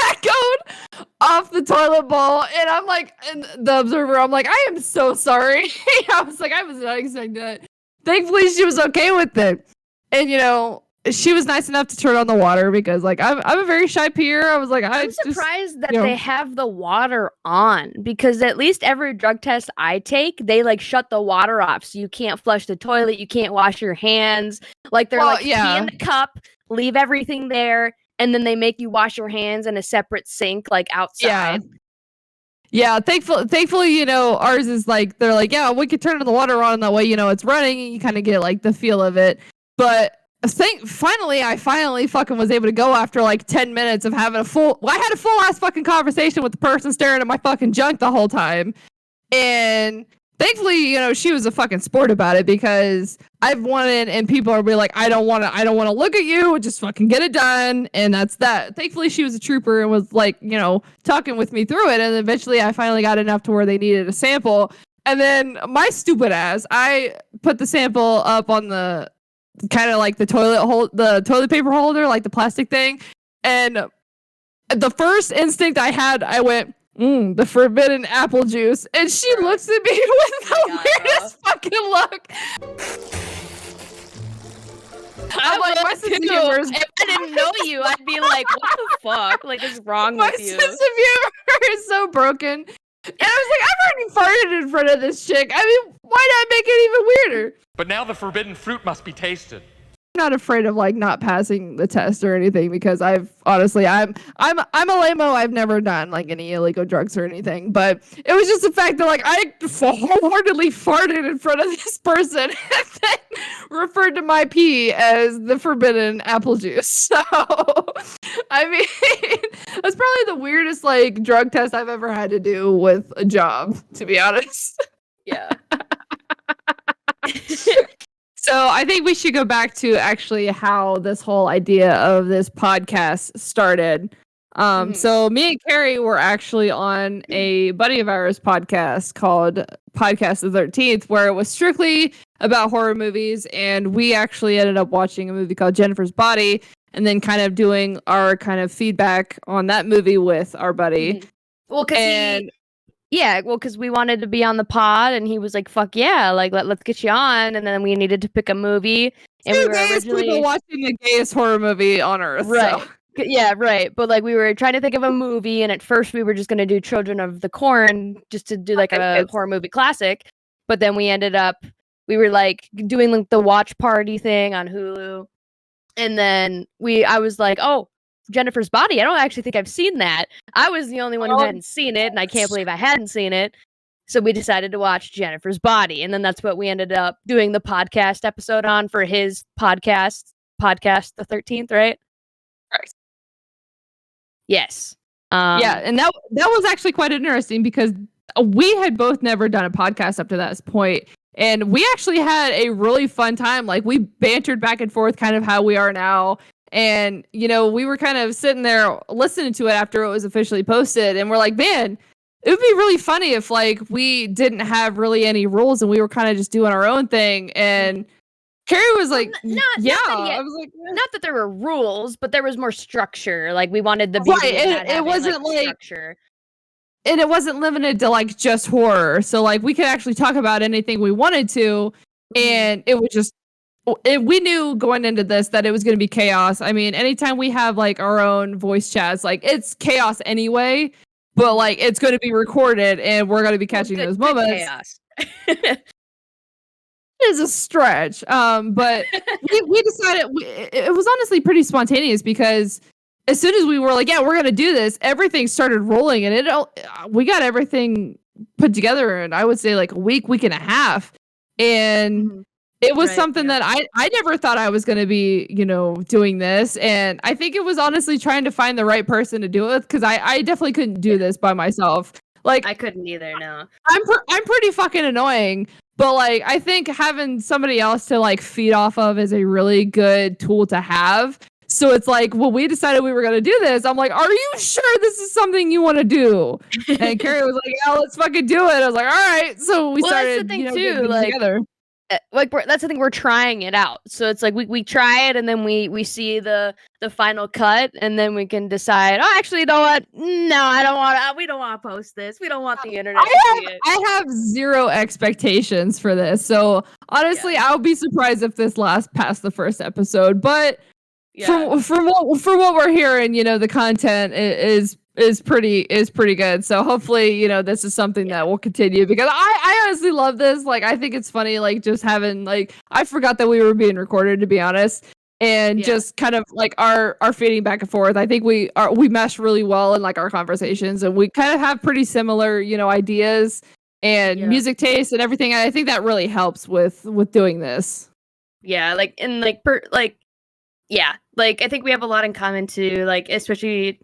echoed off the toilet bowl. And I'm like, and the observer, I'm like, I am so sorry. I was like, I was not expecting that. Thankfully, she was okay with it. And, she was nice enough to turn on the water because, like, I'm a very shy peer. I was like, I'm surprised that they have the water on because at least every drug test I take, they like shut the water off, so you can't flush the toilet, you can't wash your hands. Like they're pee in the cup, leave everything there, and then they make you wash your hands in a separate sink, like outside. Yeah, thankfully, ours is like they're like, yeah, we could turn the water on, that way, it's running, and you kind of get like the feel of it, but. I finally fucking was able to go after like 10 minutes of having I had a full ass fucking conversation with the person staring at my fucking junk the whole time. And thankfully, she was a fucking sport about it because I've wanted, and people are be like, I don't want to look at you, just fucking get it done. And that's that. Thankfully she was a trooper and was like, talking with me through it. And eventually I finally got enough to where they needed a sample. And then my stupid ass, I put the sample up on the kind of like the toilet paper holder, like the plastic thing. And the first instinct I had, I went, the forbidden apple juice. And she looks at me with the weirdest fucking look. I'm like, my sense of humor is... If I didn't know you, I'd be like, what the fuck? Like, what's wrong with you? My sense of humor is so broken. And I was like, I've already farted in front of this chick. I mean, why not make it even weirder? But now the forbidden fruit must be tasted. not afraid of like not passing the test or anything because I'm a lame-o. I've never done like any illegal drugs or anything, but it was just the fact that like I wholeheartedly farted in front of this person and then referred to my pee as the forbidden apple juice. So I mean, that's probably the weirdest like drug test I've ever had to do with a job, to be honest. Yeah. So I think we should go back to actually how this whole idea of this podcast started. So me and Carrie were actually on a buddy of ours podcast called Podcast the 13th, where it was strictly about horror movies. And we actually ended up watching a movie called Jennifer's Body and then kind of doing our kind of feedback on that movie with our buddy. Well, because we wanted to be on the pod, and he was like, "Fuck yeah, like let's get you on." And then we needed to pick a movie, and we were originally people watching the gayest horror movie on earth, right? So. Yeah, right. But like we were trying to think of a movie, and at first we were just gonna do Children of the Corn, just to do like a horror movie classic. But then we were like doing like the watch party thing on Hulu, and then I was like, "Oh, Jennifer's Body. I don't actually think I've seen that." I was the only one who hadn't seen it, and I can't believe I hadn't seen it. So we decided to watch Jennifer's Body, and then that's what we ended up doing the podcast episode on for his podcast the 13th, right? Right. Yes. Yeah, and that was actually quite interesting because we had both never done a podcast up to that point. And we actually had a really fun time. Like we bantered back and forth kind of how we are now. And, you know, we were kind of sitting there listening to it after it was officially posted. And we're like, man, it would be really funny if like we didn't have really any rules and we were kind of just doing our own thing. And Carrie was like, I was like, not that there were rules, but there was more structure. Like we wanted the right. It wasn't like structure. And it wasn't limited to like just horror. So like we could actually talk about anything we wanted to. And it was just, we knew going into this that it was going to be chaos. I mean, anytime we have like our own voice chats, like it's chaos anyway, but like it's going to be recorded and we're going to be catching those moments. Chaos. It is a stretch. But we decided it was honestly pretty spontaneous because as soon as we were like, yeah, we're going to do this, everything started rolling and we got everything put together in, I would say like a week and a half. And it was something that I never thought I was going to be, you know, doing this. And I think it was honestly trying to find the right person to do it with because I definitely couldn't do this by myself. Like I couldn't either, no. I'm pretty fucking annoying. But like I think having somebody else to like feed off of is a really good tool to have. So it's like, well, we decided we were going to do this. I'm like, are you sure this is something you want to do? And Carrie was like, yeah, let's fucking do it. I was like, all right. So we started, that's the thing too, like, together. Like that's the thing, we're trying it out. So it's like we try it and then we see the final cut and then we can decide, oh, actually, you know what? No, we don't want to post this. We don't want the internet to see it. I have zero expectations for this. So honestly, I'll be surprised if this lasts past the first episode. But from what we're hearing, you know, the content is pretty good. So hopefully, you know, this is something that will continue because I honestly love this. Like, I think it's funny, like just having like, I forgot that we were being recorded, to be honest. And just kind of like our feeding back and forth. I think we mesh really well in like our conversations and we kind of have pretty similar, you know, ideas and music tastes and everything. I think that really helps with doing this. Yeah. Like, and like, like I think we have a lot in common too, like, especially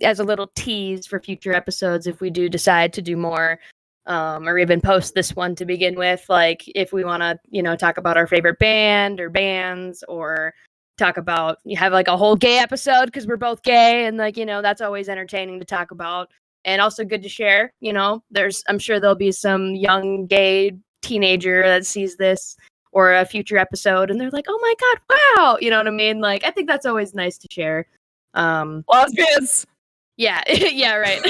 as a little tease for future episodes if we do decide to do more or even post this one to begin with, like if we want to, you know, talk about our favorite band or bands or talk about, you have like a whole gay episode because we're both gay and like, you know, that's always entertaining to talk about and also good to share. You know, I'm sure there'll be some young gay teenager that sees this or a future episode and they're like, oh my god, wow, you know what I mean? Like I think that's always nice to share. Lesbians. Yeah, yeah, right.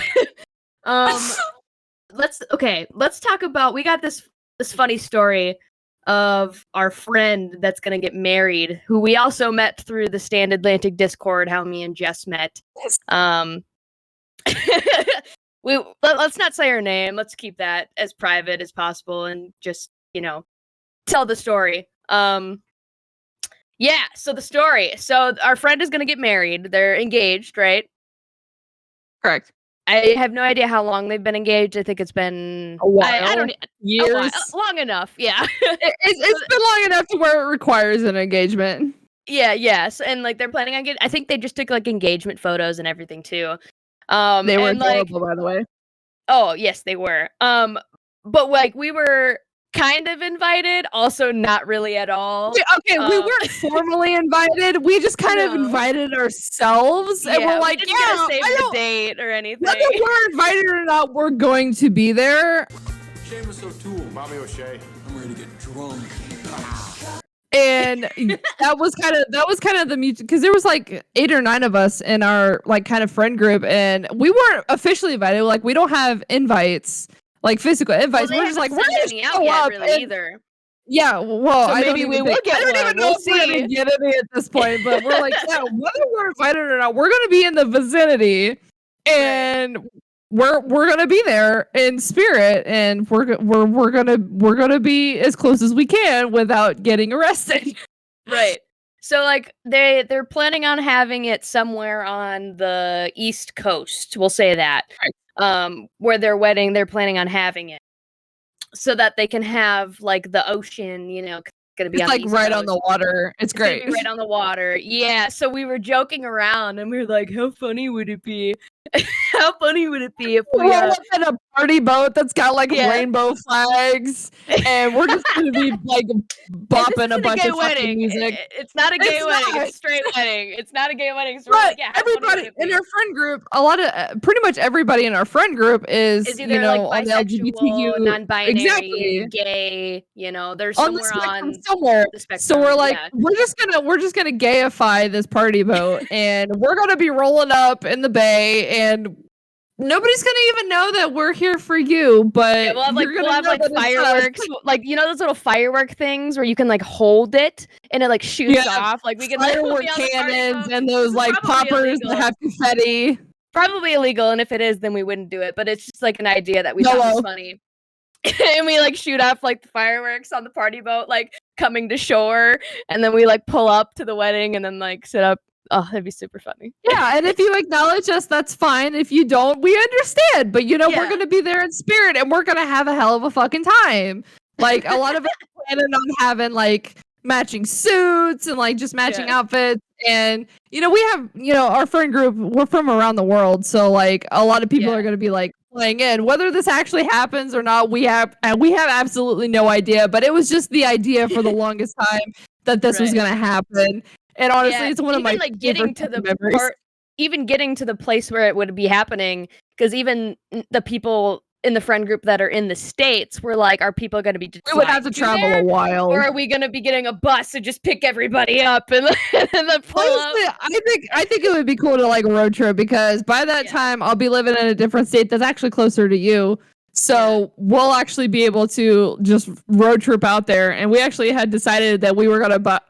Let's talk about, we got this funny story of our friend that's gonna get married, who we also met through the Stand Atlantic Discord, how me and Jess met. Let's not say her name, let's keep that as private as possible and just, you know, tell the story. Yeah, so the story. So our friend is going to get married. They're engaged, right? Correct. I have no idea how long they've been engaged. I think it's been A while. I don't Years. a while, long enough. Yeah. It's been long enough to where it requires an engagement. Yeah, yes. And like they're planning on getting I think they just took like engagement photos and everything too. They were and like adorable, by the way. oh, yes, they were. But like we were kind of invited, also not really at all. We weren't formally invited. We just kind of No. invited ourselves, and we're like, we didn't get to save I the don't- date or anything. whether we're invited or not, we're going to be there. Seamus O'Toole, Bobby O'Shea. I'm ready to get drunk. And that was kind of the music, because there was like 8 or 9 of us in our like kind of friend group, and we weren't officially invited. Like, we don't have invites, like physical invites. Well, we're just like, we're sent gonna any out show yet, up. really, And, either. yeah, well, So I maybe don't we even will think- get I don't one. even know We'll if we're gonna see. get any at this point, but we're like, yeah, whether we're invited or not, we're gonna be in the vicinity, and we're gonna be there in spirit, and we're gonna be as close as we can without getting arrested. Right. So like they're planning on having it somewhere on the East Coast. We'll say that. Where their wedding, they're planning on having it. So that they can have like the ocean, gonna be It's on like the East right Coast. on the water. It's Gonna great. be right on the water. Yeah. So we were joking around and we were like, how funny would it be? How funny would it be if we Roll up in a party boat that's got like rainbow flags, and we're just gonna be like bopping a bunch of fucking music. It's not a gay It's wedding. not. It's a straight wedding. It's not a gay wedding. So But how funny would everybody it in be? our friend group, a lot of pretty much everybody in our friend group is either like on the bisexual, LGBTQ, non-binary, exactly. gay. There's on the somewhere spectrum on somewhere. the So spectrum. we're like, yeah. we're just gonna gayify this party boat, and we're gonna be rolling up in the bay, and nobody's gonna even know that we're here for you. But Yeah, we'll have you're gonna know that it's us. fireworks, like those little firework things where you can like hold it and it like shoots Yeah, off. Like we can firework be on the party cannons boat. and those It's like probably poppers illegal. that have confetti. Probably illegal, and if it is, then we wouldn't do it. But it's just like an idea that we thought YOLO. was funny. And we like shoot off like the fireworks on the party boat, like coming to shore, and then we like pull up to the wedding and then like sit up. Oh, that'd be super funny. Yeah, and if you acknowledge us, that's fine. If you don't, we understand. But we're Yeah. gonna be there in spirit, and we're gonna have a hell of a fucking time. Like, a lot of us are planning on having like matching suits and like just matching outfits. And we have our friend group. We're from around the world, so like a lot of people Yeah. are gonna be like playing in. Whether this actually happens or not, we have absolutely no idea. But it was just the idea for the longest time that this was Right. gonna happen. And honestly, it's one of my like getting to the memories. even getting to the place where it would be happening, because even the people in the friend group that are in the States were like, are people going to be We would have to travel there? a while. Or are we going to be getting a bus to just pick everybody up and then pull up? Honestly, I think it would be cool to like road trip, because by that time I'll be living in a different state that's actually closer to you. So we'll actually be able to just road trip out there. And we actually had decided that we were gonna but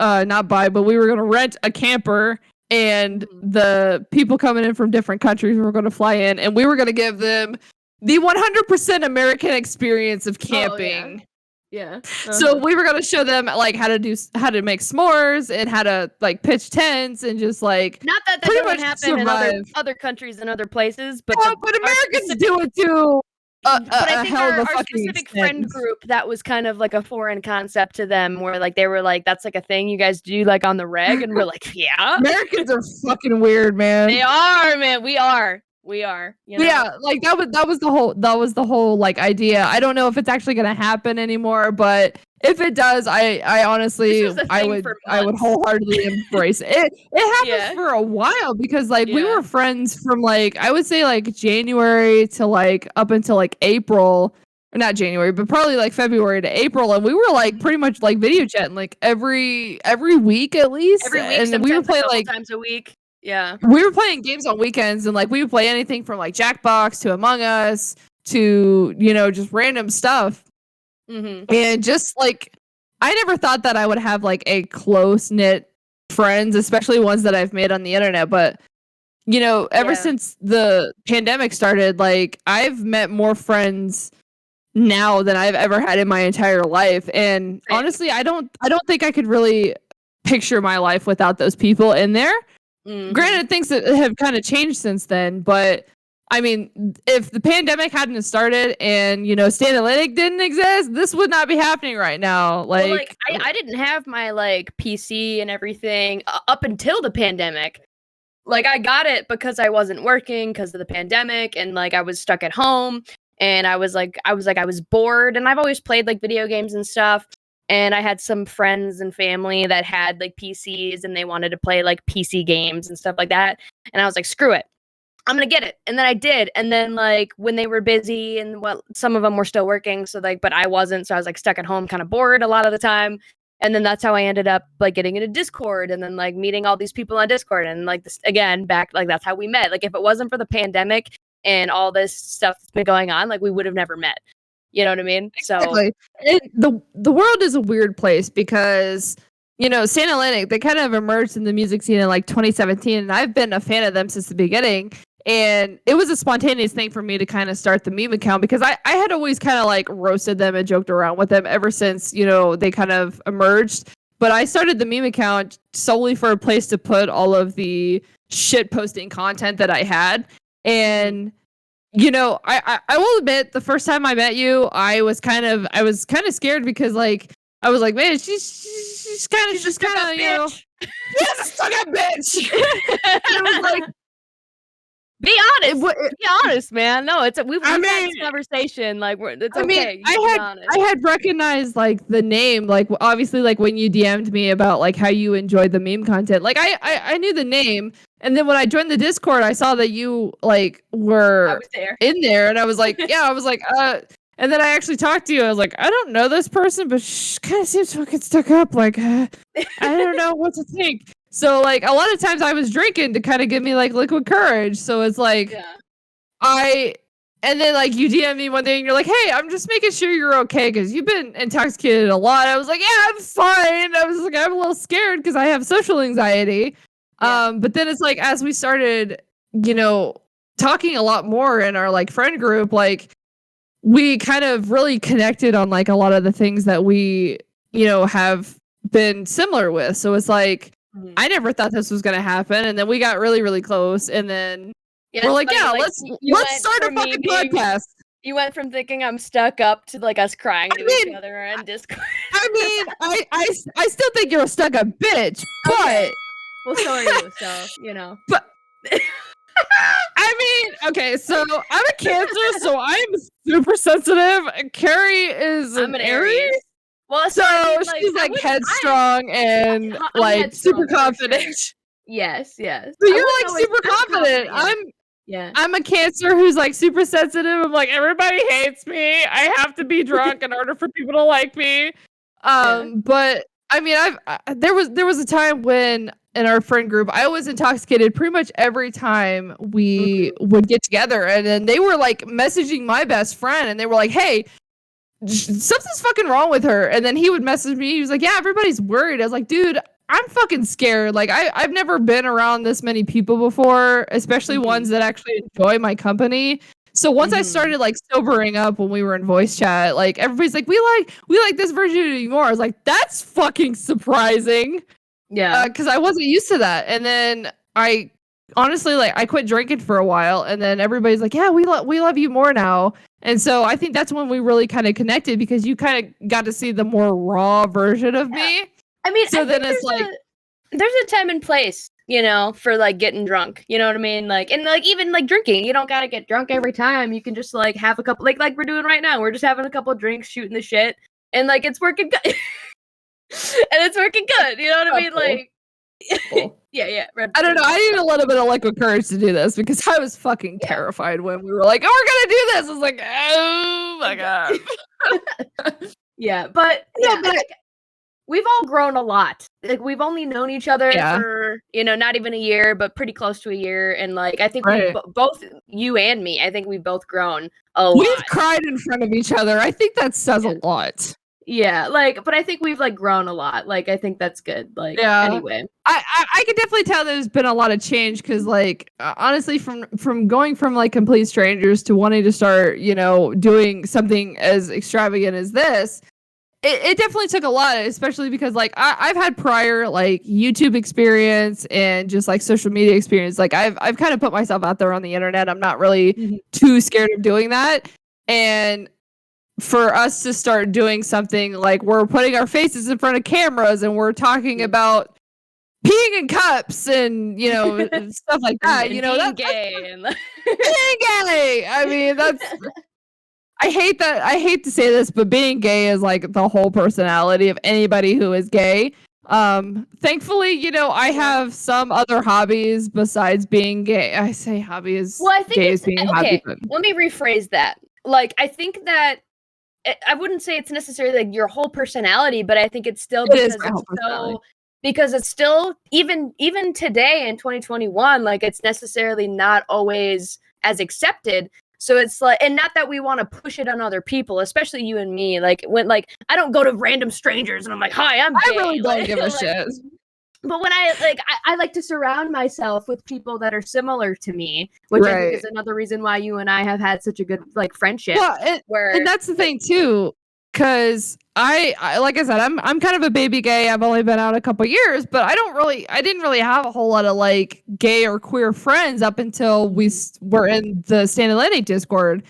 we were gonna rent a camper, and the people coming in from different countries were gonna fly in, and we were gonna give them the 100% American experience of camping. Yeah. So we were gonna show them like how to make s'mores and how to like pitch tents and just like Not that pretty doesn't much happen in survive. other countries and other places, but but Americans do it too. But I think hell of a our fucking specific friend extent. group, that was kind of like a foreign concept to them, where like they were like, that's like a thing you guys do like on the reg, and we're like, yeah, Americans are fucking weird, man. they are, man. We are. Yeah, like that was the whole like idea. I don't know if it's actually gonna happen anymore, but if it does, I honestly This was a I thing would for I would months. wholeheartedly embrace it. It happens Yeah. for a while, because like we Yeah. were friends from like I would say like January to like up until like April. Or not January, but probably like February to April, and we were like pretty much like video chatting like every week at least. Every week, and sometimes we were a playing couple like times a week. Yeah. we were playing games on weekends, and like we would play anything from like Jackbox to Among Us to just random stuff. Mm-hmm. And just like I never thought that I would have like a close knit friends, especially ones that I've made on the internet. But ever Yeah. since the pandemic started, like I've met more friends now than I've ever had in my entire life. And Same. honestly, I don't think I could really picture my life without those people in there. Mhm. Granted, things that have kind of changed since then, but I mean, if the pandemic hadn't started and, Stan Atlantic didn't exist, this would not be happening right now. Like, I didn't have my like PC and everything up until the pandemic. Like, I got it because I wasn't working because of the pandemic, and like I was stuck at home, and I was bored, and I've always played like video games and stuff. And I had some friends and family that had like PCs and they wanted to play like PC games and stuff like that. And I was like, screw it, I'm gonna get it. And then I did. And then like when they were busy and some of them were still working, so like, but I wasn't, so I was like stuck at home, kind of bored a lot of the time. And then that's how I ended up like getting into Discord and then like meeting all these people on Discord and like this again back, like that's how we met. Like if it wasn't for the pandemic and all this stuff that's been going on, like we would have never met. You know what I mean? exactly. The world is a weird place because, Stan Atlantic, they kind of emerged in the music scene in like 2017, and I've been a fan of them since the beginning. And it was a spontaneous thing for me to kind of start the meme account because I had always kind of like roasted them and joked around with them ever since, they kind of emerged. But I started the meme account solely for a place to put all of the shit posting content that I had. And I will admit, the first time I met you, I was kind of scared because like I was like, man, she's kind of yes, stuck up bitch. I was like, be honest, man. No, we've had this conversation. Like, it's okay. I had recognized like the name, like obviously, like when you DM'd me about like how you enjoyed the meme content. Like I knew the name, and then when I joined the Discord, I saw that you like were in there, and I was like, and then I actually talked to you. I was like, I don't know this person, but she kind of seems fucking stuck up. Like, I don't know what to think. So, like, a lot of times I was drinking to kind of give me, like, liquid courage. So it's like, and then, like, you DM me one day and you're like, hey, I'm just making sure you're okay because you've been intoxicated a lot. I was like, yeah, I'm fine. I was like, I'm a little scared because I have social anxiety. But then it's like, as we started, talking a lot more in our, like, friend group, like, we kind of really connected on, like, a lot of the things that we, have been similar with. So it's like, I never thought this was going to happen. And then we got really, really close. And then we're like, let's start a fucking podcast. You went from thinking I'm stuck up to like us crying to each other on Discord. I mean, I still think you're a stuck up bitch, but. Well, so are you. So, But. I mean, okay, so I'm a Cancer, so I'm super sensitive. Carrie is I'm an Aries. Well, so she's like headstrong and like super confident. Sure. Yes. So you're like super confident. I'm a Cancer who's like super sensitive. I'm like, everybody hates me. I have to be drunk in order for people to like me. But I mean, there was a time when in our friend group, I was intoxicated pretty much every time we would get together, and then they were like messaging my best friend, and they were like, hey, something's fucking wrong with her. And then he would message me. He was like, yeah, everybody's worried. I was like, dude, I'm fucking scared. Like, I've never been around this many people before, especially ones that actually enjoy my company. So once I started like sobering up when we were in voice chat, like everybody's like, we like this version of you more. I was like, that's fucking surprising. Yeah. Because I wasn't used to that. And then I honestly, like, I quit drinking for a while, and then everybody's like, yeah, we love you more now. And so I think that's when we really kind of connected, because you kind of got to see the more raw version of me. I mean, so then it's like, there's a time and place, for like getting drunk. You know what I mean? Like, and like even like drinking, you don't gotta get drunk every time. You can just like have a couple, like we're doing right now. We're just having a couple of drinks, shooting the shit, and like it's working good. And it's working good. You know what I mean? Like, cool. yeah. I don't know. I need a little bit of liquid courage to do this, because I was fucking terrified when we were like, oh, we're gonna do this. I was like, oh my god. Yeah, but we've all grown a lot. Like, we've only known each other for, not even a year, but pretty close to a year. And like, I think we both, you and me, I think we've both grown a lot. We've cried in front of each other. I think that says a lot. Yeah, like, but I think we've like grown a lot. Like, I think that's good. Like, anyway, I could definitely tell there's been a lot of change, because like honestly, from going from like complete strangers to wanting to start, doing something as extravagant as this, it definitely took a lot, especially because like I've had prior like YouTube experience and just like social media experience. Like I've kind of put myself out there on the internet. I'm not really too scared of doing that. And for us to start doing something like we're putting our faces in front of cameras and we're talking about peeing in cups and stuff like that. And that's gay and being gay. I mean, I hate to say this, but being gay is like the whole personality of anybody who is gay. Thankfully, I have some other hobbies besides being gay. I say hobbies. Well, I think gay it's is being okay. hobby, but... Let me rephrase that. Like, I think that I wouldn't say it's necessarily like your whole personality, but I think it's still because it's still even today in 2021, like it's necessarily not always as accepted. So it's like, and not that we want to push it on other people, especially you and me. Like when I don't go to random strangers and I'm like, "Hi, I'm gay." I really don't give a shit. But when I like to surround myself with people that are similar to me, which I think is another reason why you and I have had such a good like friendship. Well, and that's the thing too, because I like I said, I'm kind of a baby gay. I've only been out a couple years, but I didn't really have a whole lot of like gay or queer friends up until we were in the Stand Atlantic Discord.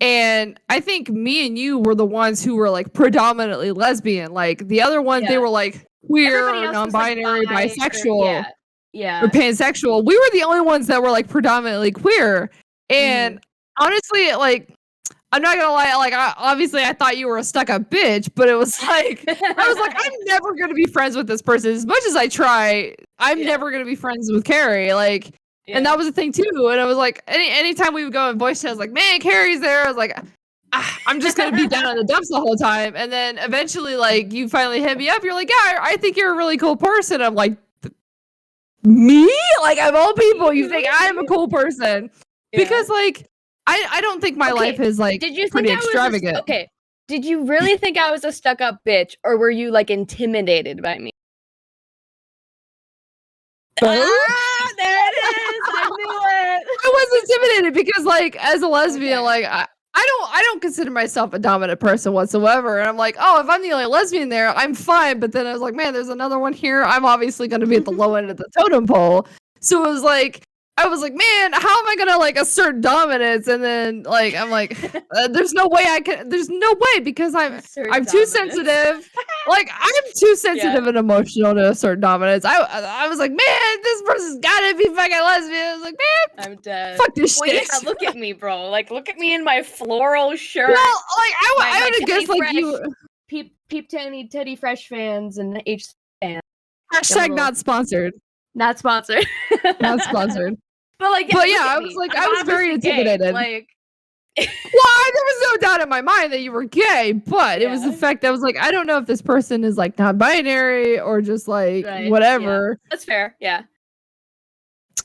And I think me and you were the ones who were like predominantly lesbian. Like the other ones, they were like queer or non-binary, bisexual, or pansexual. We were the only ones that were like predominantly queer. And honestly, like, I'm not gonna lie, like obviously I thought you were a stuck-up bitch, but it was like I was like, I'm never gonna be friends with this person. As much as I try, I'm never gonna be friends with Carrie. Like, and that was the thing too. And I was like, anytime we would go in voice chat, I was like, man, Carrie's there. I was like, I'm just gonna be down in the dumps the whole time. And then eventually, like, you finally hit me up. You're like, yeah, I think you're a really cool person. I'm like, me? Like, of all people, you think I'm a cool person? Because like, I don't think my life is like pretty extravagant. Okay. Did you really think I was a stuck-up bitch, or were you like intimidated by me? Both? Ah, there it is. I knew it. I was intimidated because, like, as a lesbian, like I don't consider myself a dominant person whatsoever. And I'm like, oh, if I'm the only lesbian there, I'm fine. But then I was like, man, there's another one here. I'm obviously going to be at the low end of the totem pole. So it was like, I was like, man, how am I gonna like assert dominance? And then like I'm like, there's no way there's no way because I'm too sensitive. Like I'm too sensitive and emotional to assert dominance. I was like, man, this person's gotta be fucking lesbian. I was like, man, I'm dead. Fuck this shit. Yeah, look at me, bro. Like look at me in my floral shirt. Well, like I would guess like you Peep Teddy Fresh fans and H fans. Hashtag not sponsored. Not sponsored. Not sponsored. But like, I was like, I was very intimidated. Like, well, there was no doubt in my mind that you were gay, but it was the fact that I was like, I don't know if this person is like non-binary or just like whatever. Yeah. That's fair. Yeah.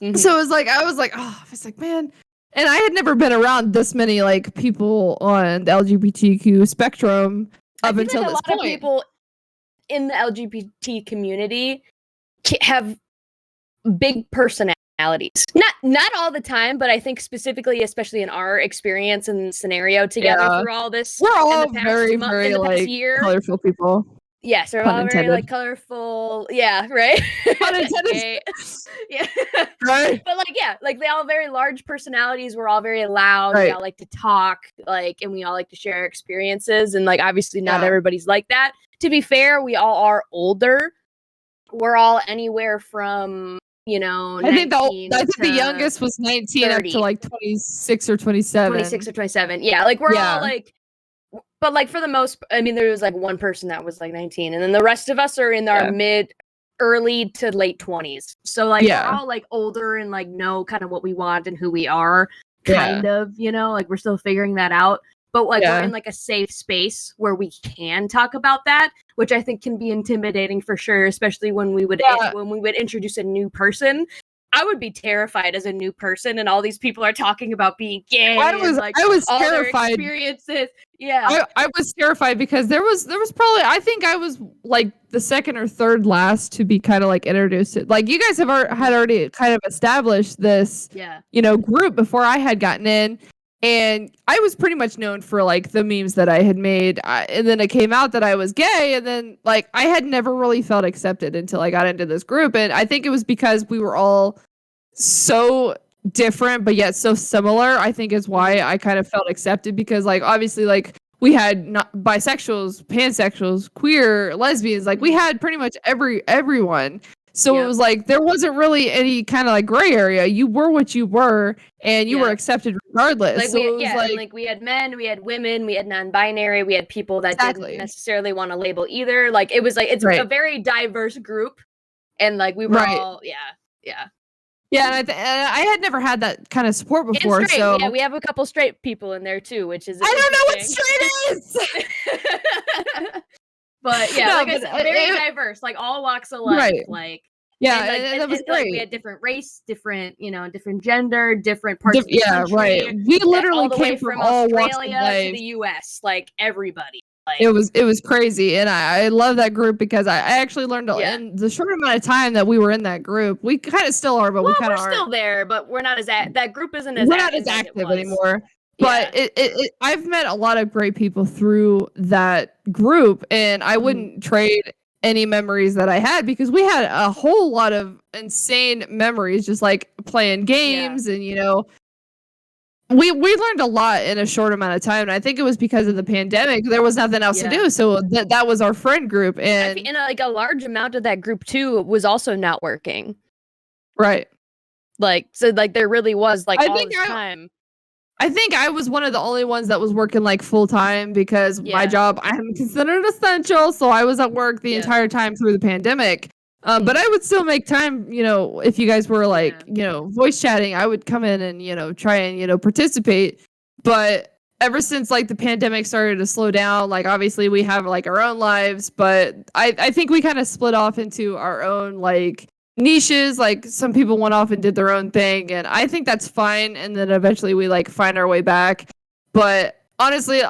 Mm-hmm. So it was like, I was like, man, and I had never been around this many like people on the LGBTQ spectrum up until this point. A lot of people in the LGBT community have big personalities. Not all the time, but I think specifically, especially in our experience and scenario together through all this, we're all very like colorful people. Yes, we're all very like colorful. Yeah, right. Unintended. Yeah, right. But like, yeah, like they all very large personalities. We're all very loud. Right. We all like to talk, like, and we all like to share experiences. And like, obviously, not everybody's like that. To be fair, we all are older. We're all anywhere from. I think the youngest was 19 30. Up to like 26 or 27. 26 or 27. Yeah, like we're all like, but like for the most, I mean, there was like one person that was like 19, and then the rest of us are in our early to late 20s. So like we're all like older and like know kind of what we want and who we are, kind of, like we're still figuring that out. But like we're in like a safe space where we can talk about that, which I think can be intimidating for sure, especially when we would introduce a new person. I would be terrified as a new person, and all these people are talking about being gay. I was terrified. Experiences. Yeah, I was terrified because there was probably, I think I was like the second or third last to be kind of like introduced to. Like you guys had already kind of established this, group before I had gotten in. And I was pretty much known for like the memes that I had made. And then it came out that I was gay. And then like I had never really felt accepted until I got into this group. And I think it was because we were all so different, but yet so similar, I think is why I kind of felt accepted, because like obviously like we had not bisexuals, pansexuals, queer, lesbians, like we had pretty much everyone. So it was like there wasn't really any kind of like gray area. You were what you were, and you were accepted regardless. Like so it was like we had men, we had women, we had non-binary, we had people that didn't necessarily want to label either. Like it was like it's a very diverse group, and like we were all Yeah, and I had never had that kind of support before. And straight, so yeah, we have a couple straight people in there too, which is I don't know what straight is. But yeah, No, like I but said, very diverse, like all walks of life. Like and that was great. Like, we had different race, different different gender, different parts of the country. Right. We literally came from all walks of Australia life to the US, like everybody. Like, it was crazy, and I love that group because I actually learned in the short amount of time that we were in that group. We kind of still are, but we kind of still there, but we're not as that group isn't as we're not as active anymore. But I've met a lot of great people through that group, and I wouldn't trade any memories that I had, because we had a whole lot of insane memories, just like playing games and we learned a lot in a short amount of time, and I think it was because of the pandemic. There was nothing else to do, so that was our friend group, and like a large amount of that group too was also not working. Right. Like so, like there really was like all this time. I think I was one of the only ones that was working like full time, because my job, I am considered essential, so I was at work the entire time through the pandemic. But I would still make time, if you guys were like, voice chatting, I would come in and, try and, participate. But ever since like the pandemic started to slow down, like obviously we have like our own lives, but I think we kind of split off into our own like niches. Like some people went off and did their own thing, and I think that's fine. And then eventually we like find our way back. But honestly,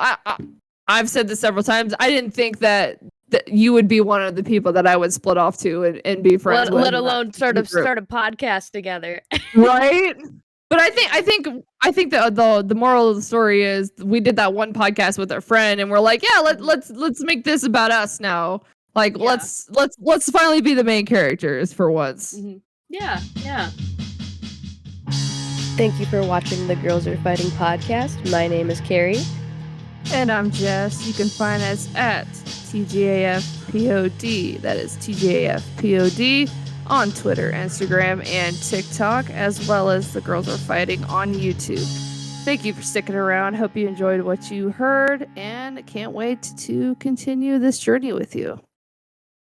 I've said this several times. I didn't think that you would be one of the people that I would split off to and be friends with. Let alone start a podcast together. Right? But I think the moral of the story is we did that one podcast with our friend, and we're like, let's make this about us now. Like let's finally be the main characters for once. Yeah. Thank you for watching the Girls Are Fighting podcast. My name is Carrie. And I'm Jess. You can find us at TGAFPod. That is TGAFPod on Twitter, Instagram, and TikTok, as well as The Girls Are Fighting on YouTube. Thank you for sticking around. Hope you enjoyed what you heard, and can't wait to continue this journey with you.